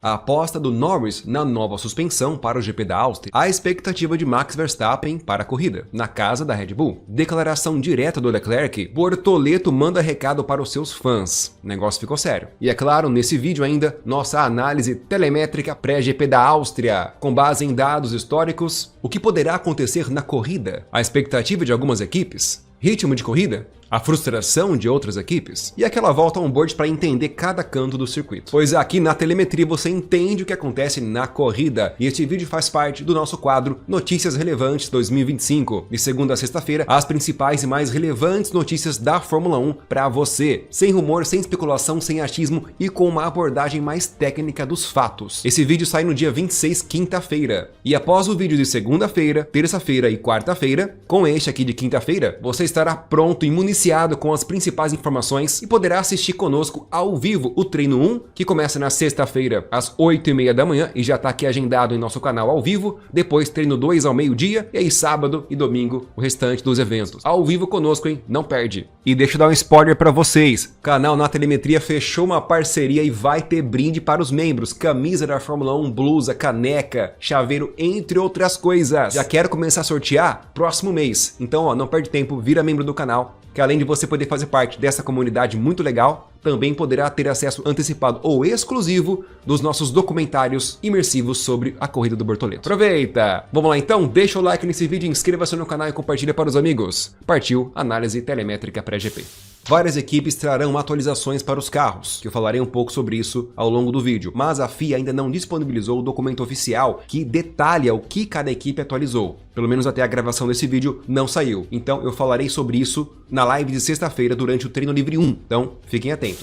A aposta do Norris na nova suspensão para o GP da Áustria. A expectativa de Max Verstappen para a corrida, na casa da Red Bull. Declaração direta do Leclerc. Bortoleto manda recado para os seus fãs. O negócio ficou sério. E é claro, nesse vídeo ainda, nossa análise telemétrica pré-GP da Áustria, com base em dados históricos, o que poderá acontecer na corrida, a expectativa de algumas equipes, ritmo de corrida, a frustração de outras equipes e aquela volta on-board para entender cada canto do circuito. Pois aqui na telemetria você entende o que acontece na corrida e este vídeo faz parte do nosso quadro Notícias Relevantes 2025. De segunda a sexta-feira, as principais e mais relevantes notícias da Fórmula 1 para você, sem rumor, sem especulação, sem achismo e com uma abordagem mais técnica dos fatos. Esse vídeo sai no dia 26, quinta-feira. E após o vídeo de segunda-feira, terça-feira e quarta-feira, com este aqui de quinta-feira, você estará pronto e municiado com as principais informações e poderá assistir conosco ao vivo o treino 1, que começa na sexta-feira às 8h30 da manhã e já está aqui agendado em nosso canal ao vivo, depois treino 2 ao meio-dia e aí sábado e domingo o restante dos eventos. Ao vivo conosco, hein? Não perde! E deixa eu dar um spoiler para vocês, o canal Na Telemetria fechou uma parceria e vai ter brinde para os membros, camisa da Fórmula 1, blusa, caneca, chaveiro, entre outras coisas. Já quero começar a sortear próximo mês, então ó, não perde tempo, vira membro do canal, que além de você poder fazer parte dessa comunidade muito legal, também poderá ter acesso antecipado ou exclusivo dos nossos documentários imersivos sobre a corrida do Bortoleto. Aproveita! Vamos lá então, deixa o like nesse vídeo, inscreva-se no canal e compartilha para os amigos. Partiu análise telemétrica pré-GP. Várias equipes trarão atualizações para os carros, que eu falarei um pouco sobre isso ao longo do vídeo, mas a FIA ainda não disponibilizou o documento oficial que detalha o que cada equipe atualizou. Pelo menos até a gravação desse vídeo não saiu, então eu falarei sobre isso na live de sexta-feira durante o Treino Livre 1, então fiquem atentos.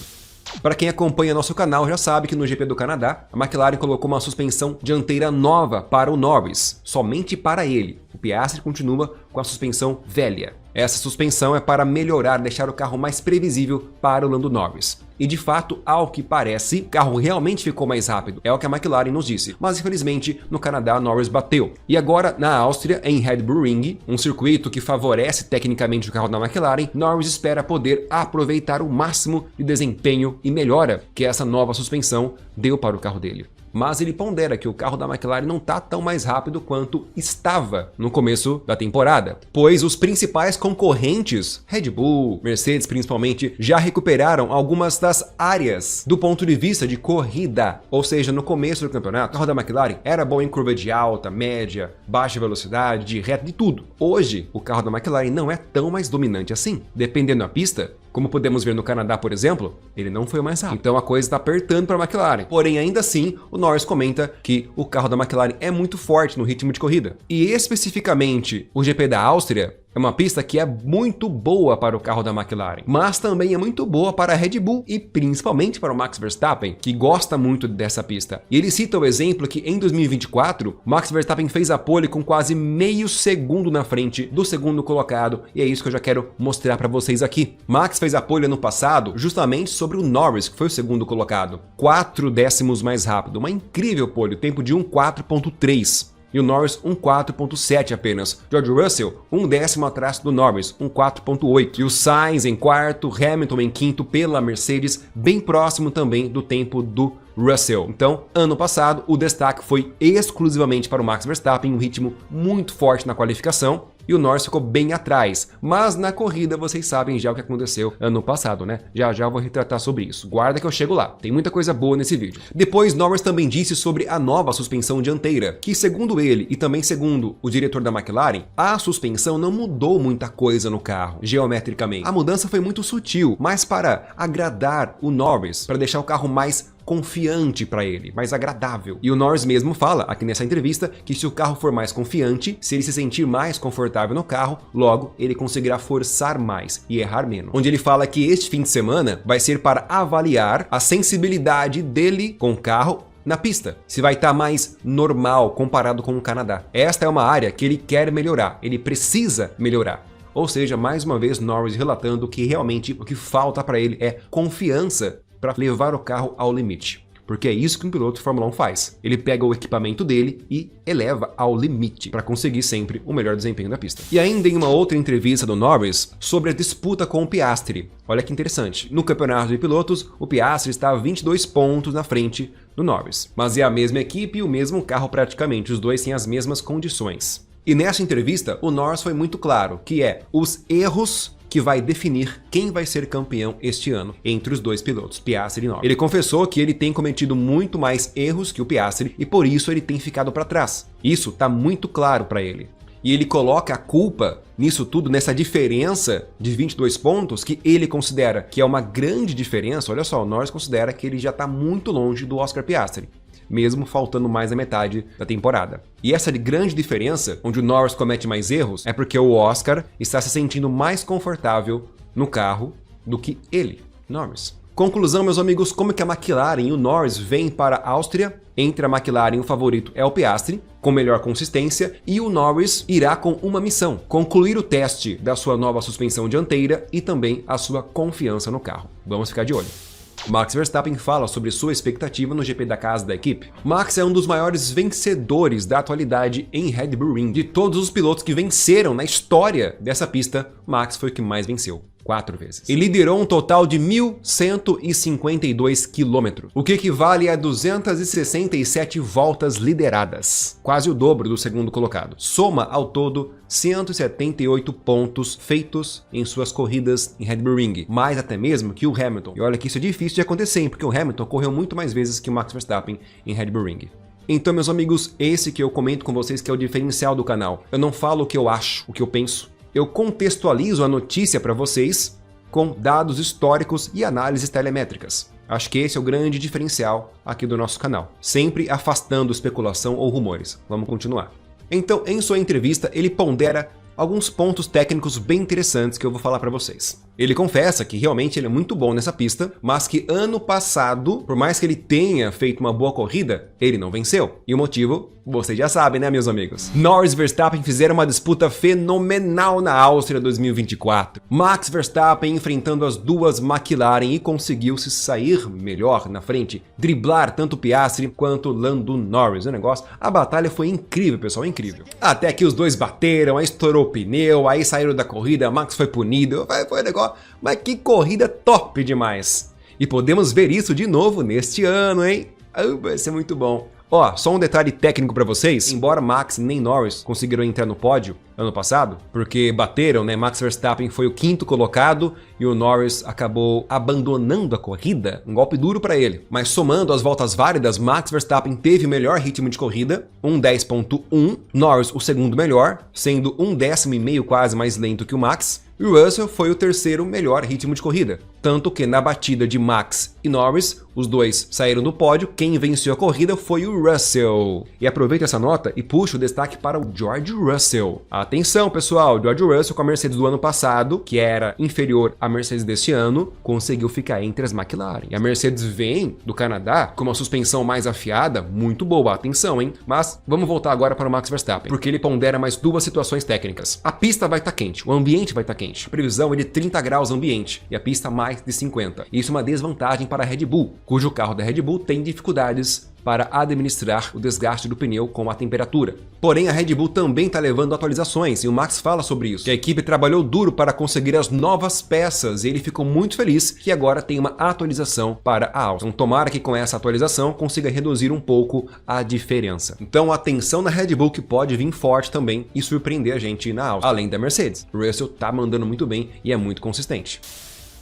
Para quem acompanha nosso canal já sabe que no GP do Canadá, a McLaren colocou uma suspensão dianteira nova para o Norris, somente para ele. O Piastri continua com a suspensão velha. Essa suspensão é para melhorar, deixar o carro mais previsível para o Lando Norris. E de fato, ao que parece, o carro realmente ficou mais rápido, é o que a McLaren nos disse. Mas infelizmente, no Canadá, Norris bateu. E agora, na Áustria, em Red Bull Ring, um circuito que favorece tecnicamente o carro da McLaren, Norris espera poder aproveitar o máximo de desempenho e melhora que essa nova suspensão deu para o carro dele. Mas ele pondera que o carro da McLaren não está tão mais rápido quanto estava no começo da temporada, pois os principais concorrentes, Red Bull, Mercedes principalmente, já recuperaram algumas das áreas do ponto de vista de corrida, ou seja, no começo do campeonato, o carro da McLaren era bom em curva de alta, média, baixa velocidade, de reta, de tudo. Hoje, o carro da McLaren não é tão mais dominante assim, dependendo da pista. Como podemos ver no Canadá, por exemplo, ele não foi o mais rápido. Então a coisa está apertando para a McLaren. Porém, ainda assim, o Norris comenta que o carro da McLaren é muito forte no ritmo de corrida. E especificamente o GP da Áustria é uma pista que é muito boa para o carro da McLaren, mas também é muito boa para a Red Bull e principalmente para o Max Verstappen, que gosta muito dessa pista. E ele cita o exemplo que em 2024, Max Verstappen fez a pole com quase meio segundo na frente do segundo colocado, e é isso que eu já quero mostrar para vocês aqui. Max fez a pole ano passado justamente sobre o Norris, que foi o segundo colocado, 4 décimos mais rápido, uma incrível pole, o tempo de 1:4.3. E o Norris 1:4.7 apenas. George Russell, 1 décimo atrás do Norris, 1:4.8. E o Sainz em quarto, Hamilton em quinto pela Mercedes, bem próximo também do tempo do Russell. Então, ano passado, o destaque foi exclusivamente para o Max Verstappen, um ritmo muito forte na qualificação, e o Norris ficou bem atrás. Mas na corrida vocês sabem já o que aconteceu ano passado, né? Já já eu vou retratar sobre isso. Guarda que eu chego lá. Tem muita coisa boa nesse vídeo. Depois, Norris também disse sobre a nova suspensão dianteira, que segundo ele e também segundo o diretor da McLaren, a suspensão não mudou muita coisa no carro, geometricamente. A mudança foi muito sutil, mas para agradar o Norris, para deixar o carro mais confiante para ele, mais agradável. E o Norris mesmo fala aqui nessa entrevista que se o carro for mais confiante, se ele se sentir mais confortável no carro, logo ele conseguirá forçar mais e errar menos. Onde ele fala que este fim de semana vai ser para avaliar a sensibilidade dele com o carro na pista, se vai estar mais normal comparado com o Canadá. Esta é uma área que ele quer melhorar, ele precisa melhorar. Ou seja, mais uma vez Norris relatando que realmente o que falta para ele é confiança para levar o carro ao limite. porque é isso que um piloto de Fórmula 1 faz. Ele pega o equipamento dele e eleva ao limite, para conseguir sempre o melhor desempenho da pista. E ainda em uma outra entrevista do Norris sobre a disputa com o Piastri. Olha que interessante, no campeonato de pilotos, o Piastri está a 22 pontos na frente do Norris. Mas é a mesma equipe e o mesmo carro praticamente, os dois têm as mesmas condições. E nessa entrevista, o Norris foi muito claro, que é os erros que vai definir quem vai ser campeão este ano entre os dois pilotos, Piastri e Norris. Ele confessou que ele tem cometido muito mais erros que o Piastri e por isso ele tem ficado para trás. Isso está muito claro para ele. E ele coloca a culpa nisso tudo, nessa diferença de 22 pontos, que ele considera que é uma grande diferença. Olha só, o Norris considera que ele já está muito longe do Oscar Piastri, mesmo faltando mais da metade da temporada. E essa grande diferença, onde o Norris comete mais erros, é porque o Oscar está se sentindo mais confortável no carro do que ele, Norris. Conclusão, meus amigos, como que a McLaren e o Norris vêm para a Áustria? Entre a McLaren, o favorito é o Piastri, com melhor consistência, e o Norris irá com uma missão: concluir o teste da sua nova suspensão dianteira e também a sua confiança no carro. Vamos ficar de olho. Max Verstappen fala sobre sua expectativa no GP da casa da equipe. Max é um dos maiores vencedores da atualidade em Red Bull Ring. De todos os pilotos que venceram na história dessa pista, Max foi o que mais venceu. 4 vezes. E liderou um total de 1.152 km, o que equivale a 267 voltas lideradas, quase o dobro do segundo colocado. Soma ao todo 178 pontos feitos em suas corridas em Red Bull Ring, mais até mesmo que o Hamilton. E olha que isso é difícil de acontecer, porque o Hamilton correu muito mais vezes que o Max Verstappen em Red Bull Ring. Então, meus amigos, esse que eu comento com vocês que é o diferencial do canal. Eu não falo o que eu acho, o que eu penso. Eu contextualizo a notícia para vocês com dados históricos e análises telemétricas. Acho que esse é o grande diferencial aqui do nosso canal, sempre afastando especulação ou rumores. Vamos continuar. Então, em sua entrevista, ele pondera alguns pontos técnicos bem interessantes que eu vou falar para vocês. Ele confessa que realmente ele é muito bom nessa pista, mas que ano passado, por mais que ele tenha feito uma boa corrida, ele não venceu. E o motivo, vocês já sabem, né, meus amigos? Norris e Verstappen fizeram uma disputa fenomenal na Áustria 2024. Max Verstappen enfrentando as duas McLaren e conseguiu se sair melhor na frente, driblar tanto Piastri quanto Lando Norris. O negócio, a batalha foi incrível, pessoal, incrível. Até que os dois bateram, aí estourou o pneu, aí saíram da corrida, Max foi punido, foi um negócio. Mas que corrida top demais! E podemos ver isso de novo neste ano, hein? Vai ser muito bom. Ó, só um detalhe técnico para vocês, embora Max nem Norris conseguiram entrar no pódio ano passado, porque bateram, né? Max Verstappen foi o 5º colocado e o Norris acabou abandonando a corrida, um golpe duro para ele. Mas somando as voltas válidas, Max Verstappen teve o melhor ritmo de corrida, 10.1, Norris o segundo melhor, sendo 1,5 quase mais lento que o Max, e o Russell foi o 3º melhor ritmo de corrida. Tanto que na batida de Max e Norris, os dois saíram do pódio, quem venceu a corrida foi o Russell. E aproveita essa nota e puxa o destaque para o George Russell. Atenção, pessoal, George Russell com a Mercedes do ano passado, que era inferior à Mercedes deste ano, conseguiu ficar entre as McLaren. E a Mercedes vem do Canadá com uma suspensão mais afiada, muito boa, atenção, hein? Mas vamos voltar agora para o Max Verstappen, porque ele pondera mais duas situações técnicas. A pista vai estar quente, o ambiente vai estar quente. A previsão é de 30 graus ambiente e a pista mais de 50. Isso é uma desvantagem para a Red Bull, cujo carro da Red Bull tem dificuldades para administrar o desgaste do pneu com a temperatura. Porém, a Red Bull também está levando atualizações e o Max fala sobre isso, que a equipe trabalhou duro para conseguir as novas peças e ele ficou muito feliz que agora tem uma atualização para a Áustria. Então, tomara que com essa atualização consiga reduzir um pouco a diferença. Então, atenção na Red Bull que pode vir forte também e surpreender a gente na Áustria, além da Mercedes. O Russell tá mandando muito bem e é muito consistente.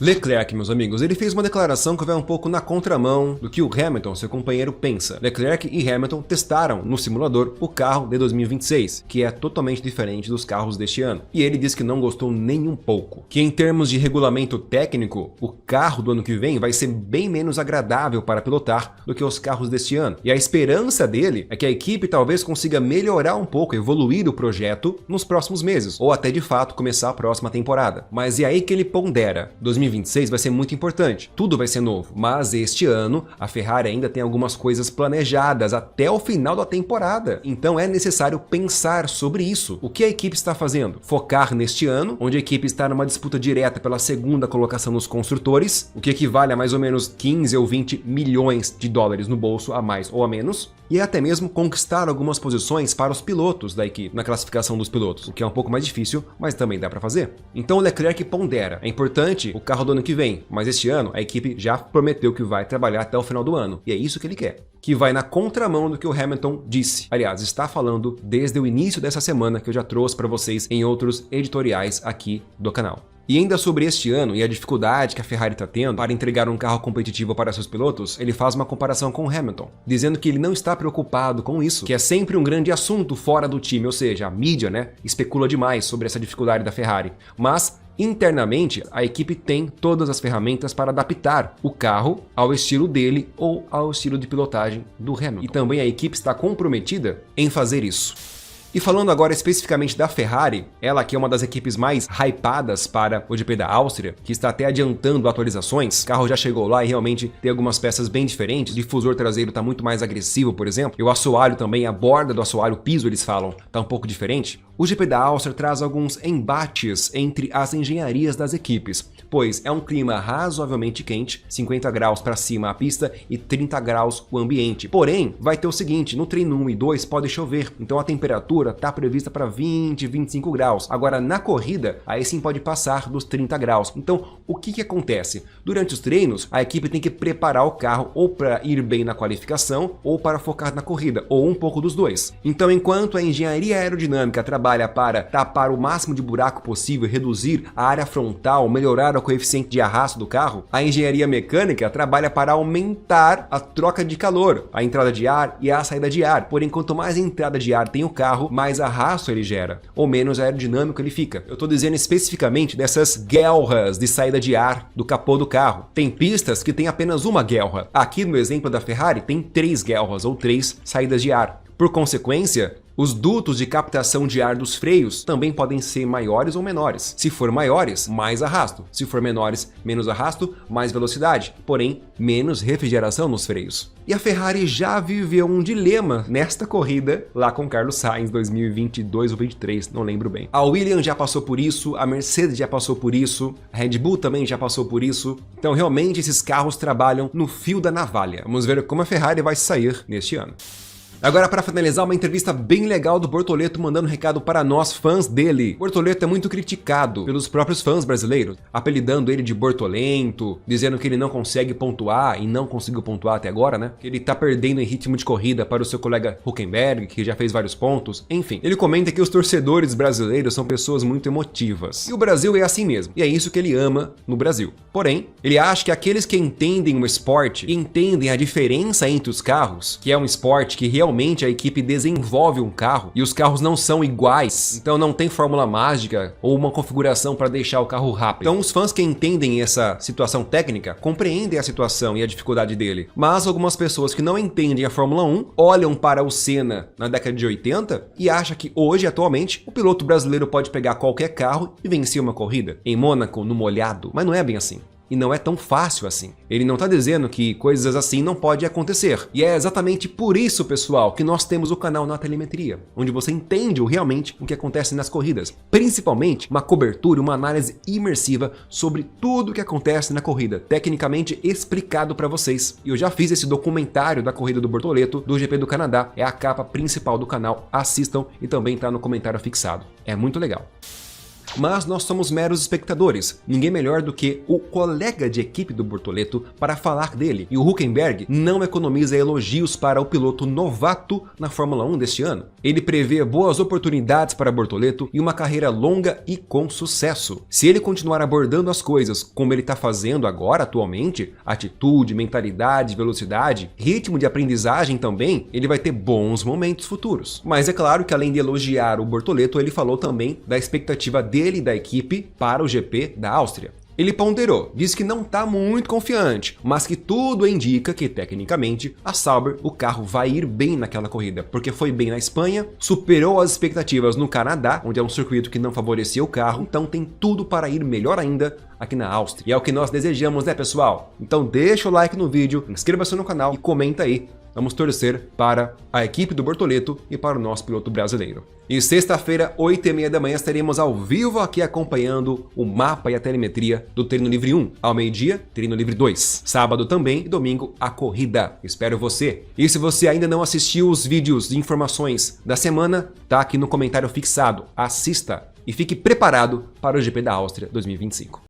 Leclerc, meus amigos, ele fez uma declaração que vai um pouco na contramão do que o Hamilton, seu companheiro, pensa. Leclerc e Hamilton testaram no simulador o carro de 2026, que é totalmente diferente dos carros deste ano. E ele disse que não gostou nem um pouco. Que em termos de regulamento técnico, o carro do ano que vem vai ser bem menos agradável para pilotar do que os carros deste ano. E a esperança dele é que a equipe talvez consiga melhorar um pouco, evoluir o projeto nos próximos meses, ou até de fato começar a próxima temporada. Mas é aí que ele pondera. 2026 2026 vai ser muito importante, tudo vai ser novo, mas este ano a Ferrari ainda tem algumas coisas planejadas até o final da temporada, então é necessário pensar sobre isso. O que a equipe está fazendo? Focar neste ano, onde a equipe está numa disputa direta pela segunda colocação nos construtores, o que equivale a mais ou menos 15 ou 20 milhões de dólares no bolso, a mais ou a menos, e até mesmo conquistar algumas posições para os pilotos da equipe, na classificação dos pilotos, o que é um pouco mais difícil, mas também dá para fazer. Então o Leclerc pondera, é importante o carro do ano que vem, mas este ano a equipe já prometeu que vai trabalhar até o final do ano, e é isso que ele quer, que vai na contramão do que o Hamilton disse. Aliás, está falando desde o início dessa semana, que eu já trouxe para vocês em outros editoriais aqui do canal. E ainda sobre este ano e a dificuldade que a Ferrari está tendo para entregar um carro competitivo para seus pilotos, ele faz uma comparação com o Hamilton, dizendo que ele não está preocupado com isso, que é sempre um grande assunto fora do time, ou seja, a mídia, especula demais sobre essa dificuldade da Ferrari, mas internamente, a equipe tem todas as ferramentas para adaptar o carro ao estilo dele ou ao estilo de pilotagem do Hamilton. E também a equipe está comprometida em fazer isso. E falando agora especificamente da Ferrari, ela que é uma das equipes mais hypadas para o GP da Áustria, que está até adiantando atualizações, o carro já chegou lá e realmente tem algumas peças bem diferentes, o difusor traseiro está muito mais agressivo, por exemplo, e o assoalho também, a borda do assoalho, o piso eles falam, está um pouco diferente. O GP da Áustria traz alguns embates entre as engenharias das equipes, pois é um clima razoavelmente quente, 50 graus para cima a pista e 30 graus o ambiente. Porém, vai ter o seguinte, no treino 1 e 2 pode chover, então a temperatura está prevista para 20, 25 graus. Agora, na corrida, aí sim pode passar dos 30 graus. Então, o que acontece? Durante os treinos, a equipe tem que preparar o carro ou para ir bem na qualificação ou para focar na corrida, ou um pouco dos dois. Então, enquanto a engenharia aerodinâmica trabalha para tapar o máximo de buraco possível e reduzir a área frontal, melhorar o coeficiente de arrasto do carro, a engenharia mecânica trabalha para aumentar a troca de calor, a entrada de ar e a saída de ar. Porém, quanto mais entrada de ar tem o carro, mais arrasto ele gera, ou menos aerodinâmico ele fica. Eu estou dizendo especificamente dessas guelras de saída de ar do capô do carro. Tem pistas que tem apenas uma guelra. Aqui no exemplo da Ferrari tem 3 guelras ou 3 saídas de ar. Por consequência, os dutos de captação de ar dos freios também podem ser maiores ou menores. Se for maiores, mais arrasto. Se for menores, menos arrasto, mais velocidade. Porém, menos refrigeração nos freios. E a Ferrari já viveu um dilema nesta corrida lá com Carlos Sainz 2022 ou 2023, não lembro bem. A Williams já passou por isso, a Mercedes já passou por isso, a Red Bull também já passou por isso. Então realmente esses carros trabalham no fio da navalha. Vamos ver como a Ferrari vai sair neste ano. Agora, para finalizar, uma entrevista bem legal do Bortoleto mandando um recado para nós fãs dele. Bortoleto é muito criticado pelos próprios fãs brasileiros, apelidando ele de Bortolento, dizendo que ele não consegue pontuar e não conseguiu pontuar até agora, que ele tá perdendo em ritmo de corrida para o seu colega Hülkenberg, que já fez vários pontos. Enfim, ele comenta que os torcedores brasileiros são pessoas muito emotivas. E o Brasil é assim mesmo, e é isso que ele ama no Brasil. Porém, ele acha que aqueles que entendem o esporte e entendem a diferença entre os carros, que é um esporte que realmente a equipe desenvolve um carro e os carros não são iguais, então não tem fórmula mágica ou uma configuração para deixar o carro rápido. Então os fãs que entendem essa situação técnica compreendem a situação e a dificuldade dele, mas algumas pessoas que não entendem a Fórmula 1 olham para o Senna na década de 80 e acham que hoje, atualmente, o piloto brasileiro pode pegar qualquer carro e vencer uma corrida em Mônaco, no molhado, mas não é bem assim. E não é tão fácil assim. Ele não está dizendo que coisas assim não podem acontecer. E é exatamente por isso, pessoal, que nós temos o canal Na Telemetria, onde você entende realmente o que acontece nas corridas. Principalmente uma cobertura, uma análise imersiva sobre tudo o que acontece na corrida, tecnicamente explicado para vocês. E eu já fiz esse documentário da corrida do Bortoleto, do GP do Canadá. É a capa principal do canal. Assistam e também está no comentário fixado. É muito legal. Mas nós somos meros espectadores, ninguém melhor do que o colega de equipe do Bortoleto para falar dele. E o Hülkenberg não economiza elogios para o piloto novato na Fórmula 1 deste ano. Ele prevê boas oportunidades para Bortoleto e uma carreira longa e com sucesso. Se ele continuar abordando as coisas como ele está fazendo agora atualmente, atitude, mentalidade, velocidade, ritmo de aprendizagem também, ele vai ter bons momentos futuros. Mas é claro que além de elogiar o Bortoleto, ele falou também da expectativa dele e da equipe para o GP da Áustria. Ele ponderou, disse que não está muito confiante, mas que tudo indica que, tecnicamente, a Sauber, o carro vai ir bem naquela corrida, porque foi bem na Espanha, superou as expectativas no Canadá, onde é um circuito que não favorecia o carro, então tem tudo para ir melhor ainda aqui na Áustria. E é o que nós desejamos, né, pessoal? Então deixa o like no vídeo, inscreva-se no canal e comenta aí. Vamos torcer para a equipe do Bortoleto e para o nosso piloto brasileiro. E sexta-feira, 8h30 da manhã, estaremos ao vivo aqui acompanhando o mapa e a telemetria do Treino Livre 1. Ao meio-dia, Treino Livre 2. Sábado também e domingo, a corrida. Espero você. E se você ainda não assistiu os vídeos de informações da semana, tá aqui no comentário fixado. Assista e fique preparado para o GP da Áustria 2025.